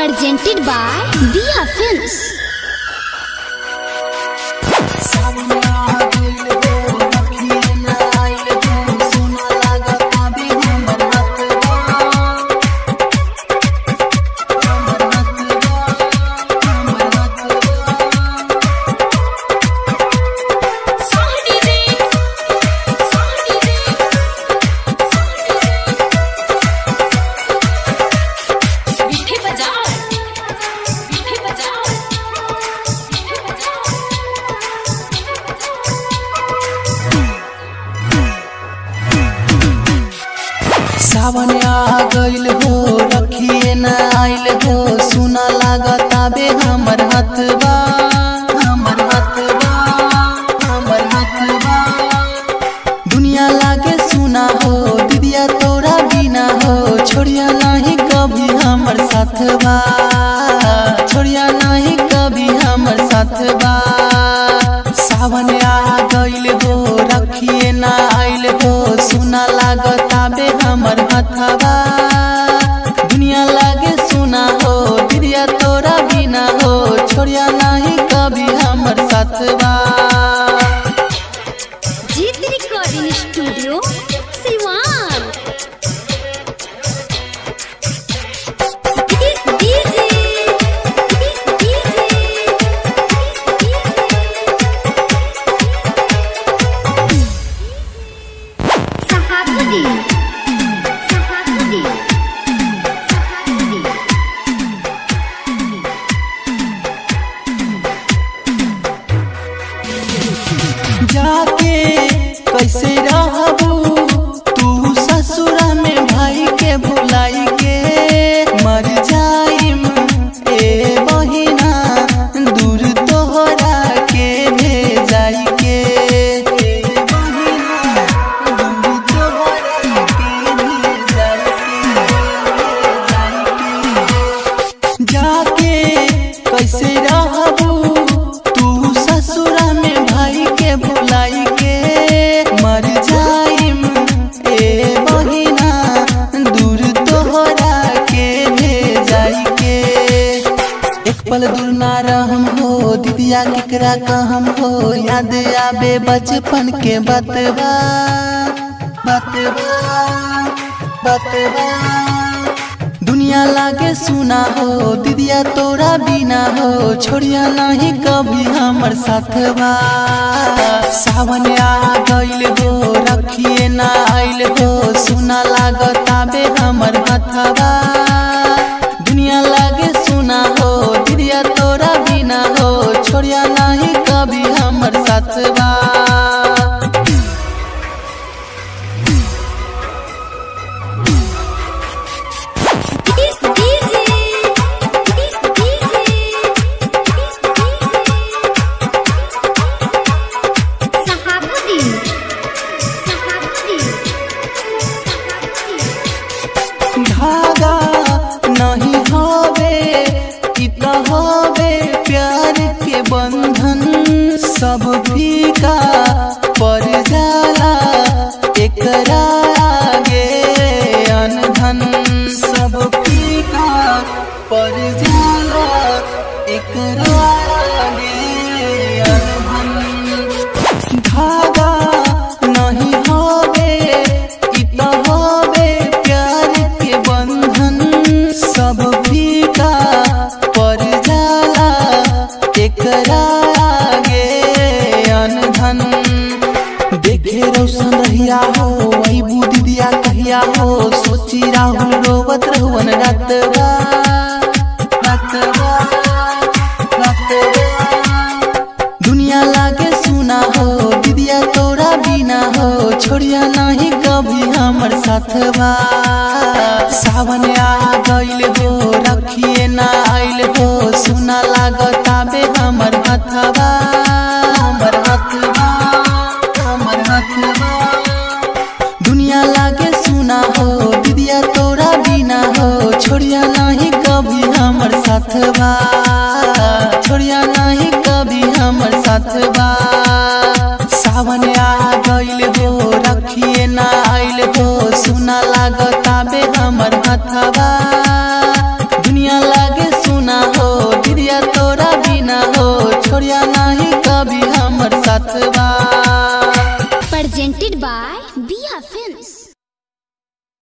presented by Dia Films. सावन आ गइल हो रखिए न आइल हो सुना लागत आबे हमर हथवा हमर हथवा हमर हथवा दुनिया लागे सुना हो दीदिया तोरा बिना हो छोड़िया नहीं कभी हमर साथवा छोड़िया नहीं कभी हमर साथवा सावन आ गइल हो रखिए न आइल हो सुना लागत आबे हमर हथवा दुनिया लागे सुना हो दीदिया तोरा बिना हो छोड़िया नहीं कभी हमर साथवा। जीत रिकॉर्डिंग स्टूडियो सिवान। जाके कैसे रहबू तू ससुरा में भाई के भुलाई के मर जाइम ए बहिना दूर तोहरा के भेजाई के बहिना दूर तोहरा के भेजाई के जाके कैसे रहबू तू ससुरा में भाई के भुलाई के मर जाइम ए बहिना दूर तोहरा के भेजाई के एक पल दूर ना रहम हो दीदिया केकरा कहम हो याद आबे बचपन के बतवा बतवा बतवा दुनिया लागे सुना हो दीदिया तोरा बिना हो छोड़िया नहीं कभी हमर साथवा सावन आ गइल हो रखिए न आइल हो सुना लागत आबे हमर हथवा दुनिया लागे सुना हो दीदिया तोरा बिना हो छोड़िया नहीं कभी हमर साथवा। धागा नहीं होवे इतना होवे प्यार के बंधन सब फीका पड़ जाला एकरा आगे अनधन सब फीका पड़ जाला एकरा आगे अनधन धागा नहीं होवे इतना होवे प्यार के बंधन सब फीका पड़ जाला एकरा आगे अनधन देखे रोशन रहिया हो वही बुद्धि दिया कहिया हो सोची राहुल रोवत रहुवन रातवा रातवा रातवा दुनिया लागे सुना हो दीदिया तोरा बिना हो छोड़िया नहीं कभी हमर साथवा सावन आ गइल हो रखिए न आइल हो सुना लागत आबे हमर हथवा हमर हथवा हमर हथवा दुनिया लागे सुना हो दीदिया तोरा बिना हो छोड़िया नहीं कभी हमर साथवा छोड़िया नहीं कभी हमर साथवा सावन आ गइल हो रखिए न आइल हो सुना लागत आबे हमर हथवा दुनिया लागे छोड़िया नहीं कभी हमर साथवा। Presented by Dia Films.